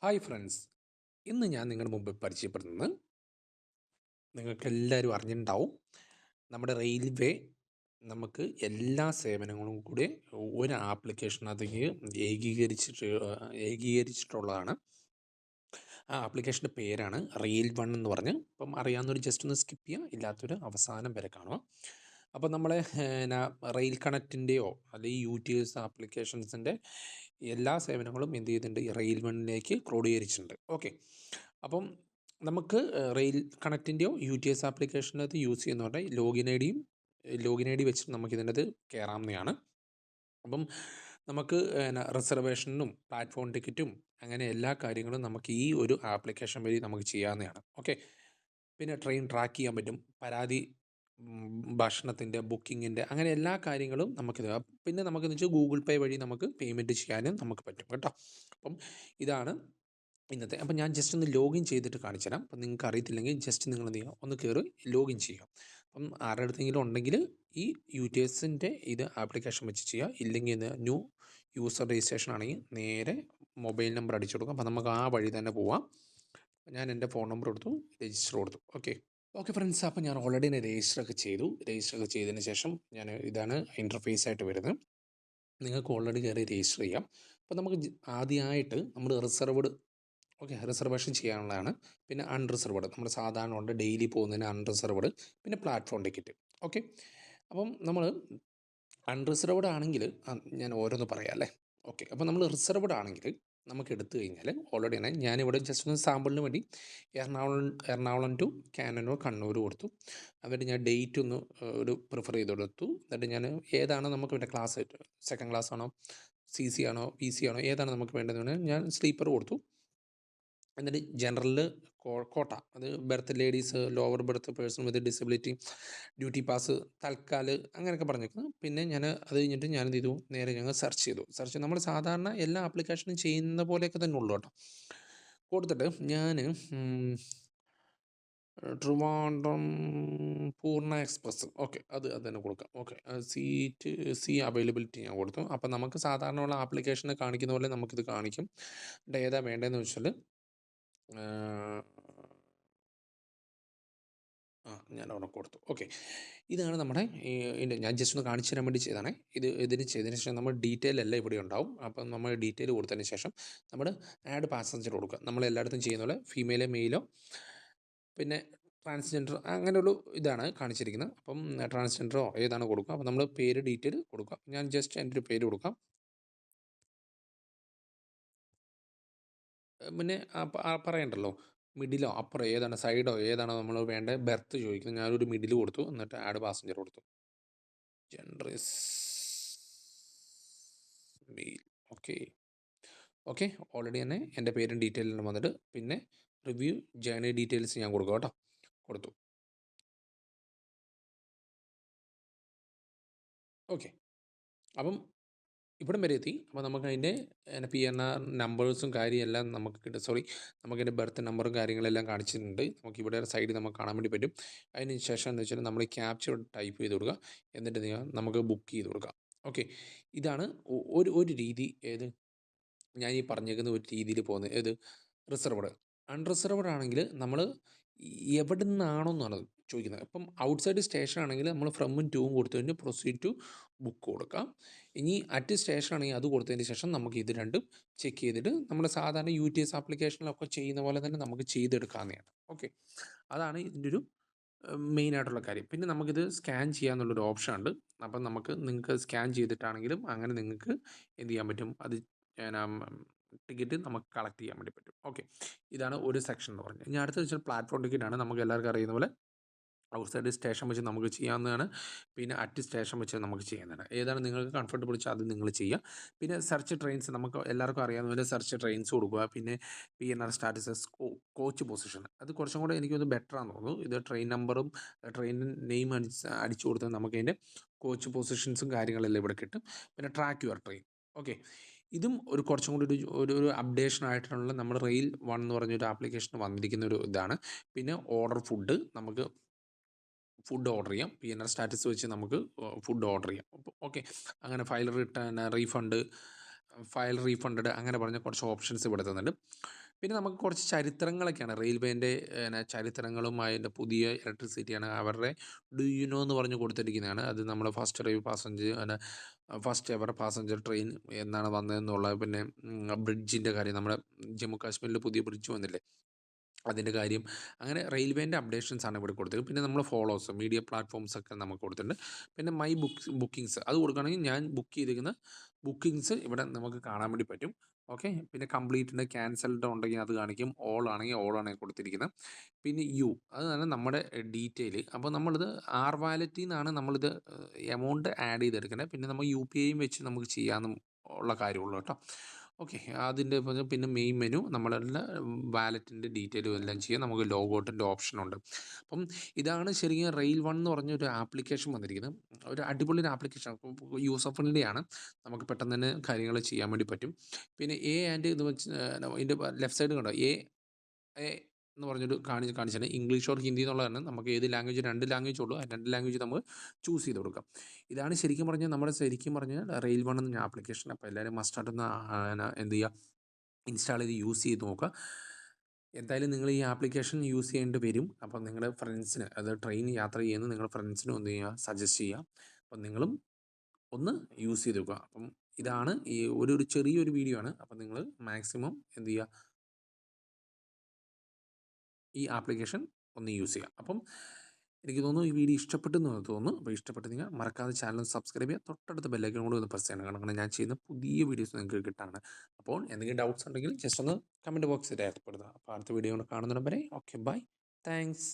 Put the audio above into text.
Hi friends, ഇന്ന് ഞാൻ നിങ്ങളുടെ മുമ്പിൽ പരിചയപ്പെടുന്നത് നിങ്ങൾക്കെല്ലാവരും അറിഞ്ഞിട്ടുണ്ടാവും. നമ്മുടെ റെയിൽവേ നമുക്ക് എല്ലാ സേവനങ്ങളും കൂടി ഒരു ആപ്ലിക്കേഷനകത്തേക്ക് ഏകീകരിച്ചിട്ടുള്ളതാണ്. ആ ആപ്ലിക്കേഷൻ്റെ പേരാണ് റെയിൽ വൺ എന്ന് പറഞ്ഞ്. അപ്പം അറിയാവുന്നവർ ജസ്റ്റ് ഒന്ന് സ്കിപ്പ് ചെയ്യുക, ഇല്ലാത്തൊരു അവസാനം വരെ കാണുക. അപ്പോൾ നമ്മളെ റെയിൽ കണക്റ്റിൻ്റെയോ അല്ലെങ്കിൽ യൂട്ടിഎസ് ആപ്ലിക്കേഷൻസിൻ്റെ എല്ലാ സേവനങ്ങളും എന്ത് ചെയ്തിട്ടുണ്ട്, ഈ റെയിൽ വണ്ണിലേക്ക് ക്രോഡീകരിച്ചിട്ടുണ്ട്. ഓക്കെ, അപ്പം നമുക്ക് റെയിൽ കണക്റ്റിൻ്റെയോ UTS ആപ്ലിക്കേഷനകത്ത് യൂസ് ചെയ്യുന്നവരുടെ ലോഗിൻ ഐ ഡി വെച്ചിട്ട് നമുക്കിതിനകത്ത് കയറാവുന്നതാണ്. അപ്പം നമുക്ക് റിസർവേഷനും പ്ലാറ്റ്ഫോം ടിക്കറ്റും അങ്ങനെ എല്ലാ കാര്യങ്ങളും നമുക്ക് ഈ ഒരു ആപ്ലിക്കേഷൻ വഴി നമുക്ക് ചെയ്യാവുന്നതാണ്. ഓക്കെ, പിന്നെ ട്രെയിൻ ട്രാക്ക് ചെയ്യാൻ പറ്റും, ഭക്ഷണത്തിൻ്റെ ബുക്കിങ്ങിൻ്റെ അങ്ങനെ എല്ലാ കാര്യങ്ങളും നമുക്കിത്. പിന്നെ നമുക്കെന്ന് വെച്ചാൽ ഗൂഗിൾ പേ വഴി നമുക്ക് പേയ്മെൻറ്റ് ചെയ്യാനും നമുക്ക് പറ്റും കേട്ടോ. അപ്പം ഇതാണ് ഇന്നത്തെ. അപ്പം ഞാൻ ജസ്റ്റ് ഒന്ന് ലോഗിൻ ചെയ്തിട്ട് കാണിച്ചു തരാം. അപ്പം നിങ്ങൾക്ക് അറിയത്തില്ലെങ്കിൽ ജസ്റ്റ് നിങ്ങൾ എന്ത് ചെയ്യുക, ഒന്ന് കയറി ലോഗിൻ ചെയ്യുക. അപ്പം ആരുടെ അടുത്തെങ്കിലും ഉണ്ടെങ്കിൽ ഈ UTSൻ്റെ ഇത് ആപ്ലിക്കേഷൻ വെച്ച് ചെയ്യുക. ഇല്ലെങ്കിൽ ഇത് ന്യൂ യൂസർ രജിസ്ട്രേഷൻ ആണെങ്കിൽ നേരെ മൊബൈൽ നമ്പർ അടിച്ചു കൊടുക്കാം. അപ്പം നമുക്ക് ആ വഴി തന്നെ പോവാം. ഞാൻ എൻ്റെ ഫോൺ നമ്പർ കൊടുത്തു, രജിസ്റ്റർ കൊടുത്തു. ഓക്കെ ഫ്രണ്ട്സ്, അപ്പോൾ ഞാൻ ഓൾറെഡി രജിസ്റ്റർ ഒക്കെ ചെയ്തതിന് ശേഷം ഇതാണ് ഇൻ്റർഫേസ് ആയിട്ട് വരുന്നത്. നിങ്ങൾക്ക് ഓൾറെഡി കയറി രജിസ്റ്റർ ചെയ്യാം. അപ്പോൾ നമുക്ക് ആദ്യമായിട്ട് നമ്മൾ റിസർവേഷൻ ചെയ്യാനുള്ളതാണ്. പിന്നെ അൺറിസർവ്ഡ്, നമ്മൾ സാധാരണ ഉണ്ട് ഡെയിലി പോകുന്നതിന് അൺറിസർവ്ഡ്, പിന്നെ പ്ലാറ്റ്ഫോം ടിക്കറ്റ്. ഓക്കെ, അപ്പം നമ്മൾ അൺറിസർവ്ഡ് ആണെങ്കിൽ ഞാൻ ഓരോന്ന് പറയാം അല്ലേ. ഓക്കെ, അപ്പോൾ നമ്മൾ റിസർവ്ഡ് ആണെങ്കിൽ നമുക്ക് എടുത്തു കഴിഞ്ഞാൽ ഓൾറെഡി തന്നെ ഞാനിവിടെ ജസ്റ്റ് ഒന്ന് സാമ്പിളിന് വേണ്ടി എറണാകുളം ടു കാനനൂർ കണ്ണൂർ കൊടുത്തു. എന്നിട്ട് ഞാൻ ഡേറ്റ് ഒന്ന് ഒരു പ്രിഫർ ചെയ്ത് കൊടുത്തു. എന്നിട്ട് ഞാൻ ഏതാണ് നമുക്ക് വേണ്ട ക്ലാസ്, സെക്കൻഡ് ക്ലാസ് ആണോ, CC ആണോ, PC ആണോ, ഏതാണ് നമുക്ക് വേണ്ടതെന്ന് ഞാൻ സ്ലീപ്പർ കൊടുത്തു. എന്നിട്ട് ജനറലിൽ കോട്ട, അത് berth ladies, lower berth, person with disability, duty pass, Tatkal അങ്ങനെയൊക്കെ പറഞ്ഞേക്കുന്നു. പിന്നെ ഞാൻ അത് കഴിഞ്ഞിട്ട് ഞാൻ എന്ത് ചെയ്തു, നേരെ ഞങ്ങൾ സെർച്ച് ചെയ്തു. നമ്മൾ സാധാരണ എല്ലാ ആപ്ലിക്കേഷനും ചെയ്യുന്ന പോലെയൊക്കെ തന്നെ ഉള്ളൂ കേട്ടോ. കൊടുത്തിട്ട് ഞാൻ ട്രിവാൻഡ്രം പൂർണ്ണ എക്സ്പ്രസ്, ഓക്കെ അത് തന്നെ കൊടുക്കാം. ഓക്കെ, സീറ്റ് അവൈലബിലിറ്റി ഞാൻ കൊടുത്തു. അപ്പം നമുക്ക് സാധാരണ ഉള്ള ആപ്ലിക്കേഷനെ കാണിക്കുന്ന പോലെ നമുക്കിത് കാണിക്കും. ഏതാ വേണ്ടതെന്ന് വെച്ചാൽ ഞാൻ അവിടെ കൊടുത്തു. ഓക്കെ, ഇതാണ് നമ്മുടെ ഞാൻ ജസ്റ്റ് ഒന്ന് കാണിച്ചു തരാൻ വേണ്ടി ചെയ്തതാണേ. ഇതിന് ചെയ്തതിന് ശേഷം നമ്മൾ ഡീറ്റെയിൽ എല്ലാം ഇവിടെ ഉണ്ടാവും. അപ്പം നമ്മൾ ഡീറ്റെയിൽ കൊടുത്തതിന് ശേഷം നമ്മൾ ആഡ് പാസഞ്ചർ കൊടുക്കുക. നമ്മൾ എല്ലായിടത്തും ചെയ്യുന്ന പോലെ ഫീമെയിലോ മെയിലോ പിന്നെ ട്രാൻസ്ജെൻഡർ അങ്ങനെയൊരു ഇതാണ് കാണിച്ചിരിക്കുന്നത്. അപ്പം ട്രാൻസ്ജെൻഡറോ ഏതാണ് കൊടുക്കുക. അപ്പം നമ്മൾ പേര് ഡീറ്റെയിൽ കൊടുക്കുക. ഞാൻ ജസ്റ്റ് എൻ്റെ ഒരു പേര് കൊടുക്കാം. പിന്നെ പറയണ്ടല്ലോ, മിഡിലോ അപ്പുറം ഏതാണ്, സൈഡോ ഏതാണോ നമ്മൾ വേണ്ടത്, ബെർത്ത് ചോദിക്കുന്നത്. ഞാനൊരു മിഡിൽ കൊടുത്തു. എന്നിട്ട് ആഡ് പാസഞ്ചർ കൊടുത്തു. Gender is male. Okay, already തന്നെ എൻ്റെ പേരും ഡീറ്റെയിലും വന്നിട്ട് പിന്നെ റിവ്യൂ ജേർണി ഡീറ്റെയിൽസ് ഞാൻ കൊടുക്കുക കേട്ടോ. കൊടുത്തു. ഓക്കെ, അപ്പം ഇവിടം വരെ എത്തി. അപ്പോൾ നമുക്ക് അതിൻ്റെ PNR നമ്പേഴ്സും കാര്യമെല്ലാം നമുക്ക് കിട്ടും. നമുക്കതിൻ്റെ ബർത്ത് നമ്പറും കാര്യങ്ങളെല്ലാം കാണിച്ചിട്ടുണ്ട്. നമുക്ക് ഇവിടെ സൈഡിൽ നമുക്ക് കാണാൻ വേണ്ടി പറ്റും. അതിന് ശേഷം എന്ന് വെച്ചാൽ നമ്മൾ ക്യാപ്ചർ ടൈപ്പ് ചെയ്ത് കൊടുക്കുക. എന്നിട്ട് നമുക്ക് ബുക്ക് ചെയ്ത് കൊടുക്കാം. ഓക്കെ, ഇതാണ് ഒരു രീതി. ഞാൻ ഈ പറഞ്ഞേക്കുന്ന ഒരു രീതിയിൽ പോകുന്നത്. റിസർവ്ഡ്. അൺറിസർവ്ഡ് ആണെങ്കിൽ നമ്മൾ എവിടെ നിന്നാണോന്നാണ് ചോദിക്കുന്നത്. ഇപ്പം ഔട്ട്സൈഡ് സ്റ്റേഷൻ ആണെങ്കിൽ നമ്മൾ ഫ്രമും ടൂവും കൊടുത്തു കഴിഞ്ഞാൽ പ്രൊസീഡ് ടു ബുക്ക് കൊടുക്കാം. ഇനി അറ്റ് സ്റ്റേഷൻ ആണെങ്കിൽ അത് കൊടുത്തതിന് ശേഷം നമുക്ക് ഇത് രണ്ടും ചെക്ക് ചെയ്തിട്ട് നമ്മൾ സാധാരണ UTS ആപ്ലിക്കേഷനിലൊക്കെ ചെയ്യുന്ന പോലെ തന്നെ നമുക്ക് ചെയ്തെടുക്കാവുന്നതാണ്. ഓക്കെ, അതാണ് ഇതിൻ്റെ ഒരു മെയിനായിട്ടുള്ള കാര്യം. പിന്നെ നമുക്കിത് സ്കാൻ ചെയ്യാന്നുള്ളൊരു ഓപ്ഷൻ ഉണ്ട്. അപ്പം നിങ്ങൾക്ക് സ്കാൻ ചെയ്തിട്ടാണെങ്കിലും അങ്ങനെ നിങ്ങൾക്ക് എന്ത് ചെയ്യാൻ പറ്റും, അത് ടിക്കറ്റ് നമുക്ക് കളക്ട് ചെയ്യാൻ വേണ്ടി പറ്റും. ഓക്കെ, ഇതാണ് ഒരു സെക്ഷൻ എന്ന് പറഞ്ഞത്. ഇനി അടുത്ത വെച്ചാൽ പ്ലാറ്റ്ഫോം ടിക്കറ്റാണ്. നമുക്ക് എല്ലാവർക്കും അറിയുന്ന പോലെ ഔട്ട്സൈഡ് സ്റ്റേഷൻ വെച്ച് നമുക്ക് ചെയ്യാവുന്നതാണ്. പിന്നെ അറ്റ് സ്റ്റേഷൻ വെച്ച് നമുക്ക് ചെയ്യുന്നതാണ്. ഏതാണ് നിങ്ങൾക്ക് കംഫർട്ടബിൾ വെച്ചാൽ അത് നിങ്ങൾ ചെയ്യുക. പിന്നെ സെർച്ച് ട്രെയിൻസ്, നമുക്ക് എല്ലാവർക്കും അറിയാവുന്ന പോലെ സെർച്ച് ട്രെയിൻസ് കൊടുക്കുക. പിന്നെ PNR സ്റ്റാറ്റസ്, കോച്ച് പൊസിഷൻ, അത് കുറച്ചും കൂടെ എനിക്കൊന്ന് ബെറ്റർ ആണെന്ന് തോന്നുന്നു. ഇത് ട്രെയിൻ നമ്പറും ട്രെയിൻ നെയിം അടിച്ചു കൊടുത്താൽ നമുക്ക് അതിൻ്റെ കോച്ച് പൊസിഷൻസും കാര്യങ്ങളെല്ലാം ഇവിടെ കിട്ടും. പിന്നെ ട്രാക്ക് യുവർ ട്രെയിൻ. ഓക്കെ, ഇതും കുറച്ചും കൂടി ഒരു അപ്ഡേഷൻ ആയിട്ടുള്ള നമ്മൾ റെയിൽ വൺ എന്ന് പറഞ്ഞൊരു ആപ്ലിക്കേഷൻ വന്നിരിക്കുന്ന ഒരു ഇതാണ്. പിന്നെ നമുക്ക് ഫുഡ് ഓർഡർ ചെയ്യാം. PNR സ്റ്റാറ്റസ് വെച്ച് നമുക്ക് ഫുഡ് ഓർഡർ ചെയ്യാം. ഓക്കെ, അങ്ങനെ ഫയൽ റീഫണ്ടഡ് അങ്ങനെ പറഞ്ഞ കുറച്ച് ഓപ്ഷൻസ് ഇവിടെ തന്നിട്ടുണ്ട്. പിന്നെ നമുക്ക് കുറച്ച് ചരിത്രങ്ങളൊക്കെയാണ് റെയിൽവേൻ്റെ ചരിത്രങ്ങളും അതിൻ്റെ പുതിയ ഇലക്ട്രിസിറ്റിയാണ് അവരുടെ ഡു യു നോ എന്ന് പറഞ്ഞ് കൊടുത്തിരിക്കുന്നതാണ്. അത് നമ്മൾ ഫസ്റ്റ് റേവ് passenger first ever passenger train എന്നാണ് വന്നതെന്നുള്ളത്. പിന്നെ ബ്രിഡ്ജിൻ്റെ കാര്യം, നമ്മുടെ ജമ്മു കാശ്മീരിൽ പുതിയ ബ്രിഡ്ജ് വന്നില്ലേ, അതിൻ്റെ കാര്യം. അങ്ങനെ റെയിൽവേൻ്റെ അപ്ഡേഷൻസ് ആണ് ഇവിടെ കൊടുത്തത്. പിന്നെ നമ്മൾ ഫോളോസ് മീഡിയ പ്ലാറ്റ്ഫോംസ് ഒക്കെ നമുക്ക് കൊടുത്തിട്ടുണ്ട്. പിന്നെ മൈ ബുക്കിങ്സ് അത് കൊടുക്കുകയാണെങ്കിൽ ഞാൻ ബുക്ക് ചെയ്തിരിക്കുന്ന ബുക്കിങ്സ് ഇവിടെ നമുക്ക് കാണാൻ വേണ്ടി പറ്റും. ഓക്കെ. പിന്നെ കംപ്ലീറ്റിൻ്റെ ക്യാൻസൽഡ് ഉണ്ടെങ്കിൽ അത് കാണിക്കും. ഓൾ ആണെങ്കിൽ കൊടുത്തിരിക്കുന്നത്. പിന്നെ അത് തന്നെ നമ്മുടെ ഡീറ്റെയിൽ. അപ്പോൾ നമ്മളിത് വാലറ്റിൽ നിന്നാണ് നമ്മളിത് എമൗണ്ട് ആഡ് ചെയ്തെടുക്കുന്നത്. പിന്നെ നമ്മൾ UPIയും വെച്ച് നമുക്ക് ചെയ്യാമെന്നും ഉള്ള കാര്യമുള്ളൂ കേട്ടോ. ഓക്കെ. അതിൻ്റെ പിന്നെ മെയിൻ മെനു നമ്മളെല്ലാം വാലറ്റിൻ്റെ ഡീറ്റെയിലും എല്ലാം ചെയ്യാം. നമുക്ക് ലോഗൗട്ടിൻ്റെ ഓപ്ഷനുണ്ട്. അപ്പം ഇതാണ് ശരിക്കും റെയിൽ വൺ എന്ന് പറഞ്ഞൊരു ആപ്ലിക്കേഷൻ വന്നിരിക്കുന്നത്. ഒരു അടിപൊളി ഒരു ആപ്ലിക്കേഷൻ, യൂസർ ഫ്രണ്ട്ലി ആണ്. നമുക്ക് പെട്ടെന്ന് തന്നെ കാര്യങ്ങൾ ചെയ്യാൻ വേണ്ടി പറ്റും. പിന്നെ ഇത് വെച്ച് ഇതിൻ്റെ ലെഫ്റ്റ് സൈഡ് കണ്ടോ, എ എന്ന് പറഞ്ഞൊരു കാണിച്ചാണ് ഇംഗ്ലീഷ് ഓർ ഹിന്ദി എന്നുള്ളതാണ്. നമുക്ക് ഏത് ലാംഗ്വേജ്, 2 ലാംഗ്വേജ് ഉള്ളൂ. ആ 2 ലാംഗ്വേജ് നമുക്ക് ചൂസ് ചെയ്ത് കൊടുക്കാം. ഇതാണ് ശരിക്കും പറഞ്ഞാൽ റെയിൽ വൺ എന്ന ആപ്ലിക്കേഷൻ. അപ്പോൾ എല്ലാവരും മസ്റ്റായിട്ടൊന്ന് എന്ത് ചെയ്യുക, ഇൻസ്റ്റാൾ ചെയ്ത് യൂസ് ചെയ്ത് നോക്കുക. എന്തായാലും നിങ്ങൾ ഈ ആപ്ലിക്കേഷൻ യൂസ് ചെയ്യേണ്ടി വരും. അപ്പം നിങ്ങളുടെ ഫ്രണ്ട്സിന്, അത് ട്രെയിൻ യാത്ര ചെയ്യുന്ന നിങ്ങളുടെ ഫ്രണ്ട്സിനും എന്ത് ചെയ്യുക, സജസ്റ്റ് ചെയ്യുക. അപ്പം നിങ്ങളും ഒന്ന് യൂസ് ചെയ്ത് നോക്കുക. അപ്പം ഇതാണ് ഈ ഒരു ചെറിയൊരു വീഡിയോ ആണ്. അപ്പം നിങ്ങൾ മാക്സിമം എന്ത് ചെയ്യുക, ഈ ആപ്ലിക്കേഷൻ ഒന്ന് യൂസ് ചെയ്യുക. അപ്പം എനിക്ക് തോന്നുന്നു ഈ വീഡിയോ ഇഷ്ടപ്പെട്ടെന്ന് തോന്നുന്നു. അപ്പോൾ ഇഷ്ടപ്പെട്ട് നിങ്ങൾ മറക്കാതെ ചാനൽ സബ്സ്ക്രൈബ് ചെയ്യുക. തൊട്ടടുത്ത ബെല്ലൈക്കൺ കൂടി ഒന്ന് പ്രസ് ചെയ്യണം. കാരണം ഞാൻ ചെയ്യുന്ന പുതിയ വീഡിയോസ് നിങ്ങൾക്ക് കിട്ടാണ്. അപ്പോൾ എന്തെങ്കിലും ഡൗട്ട്സ് ഉണ്ടെങ്കിൽ ജസ്റ്റ് ഒന്ന് കമൻറ്റ് ബോക്സിൽ രേഖപ്പെടുത്തുക. അപ്പോൾ അടുത്ത വീഡിയോ കൊണ്ട് കാണുന്നതിന് വരെ ഓക്കെ, ബൈ, താങ്ക്സ്.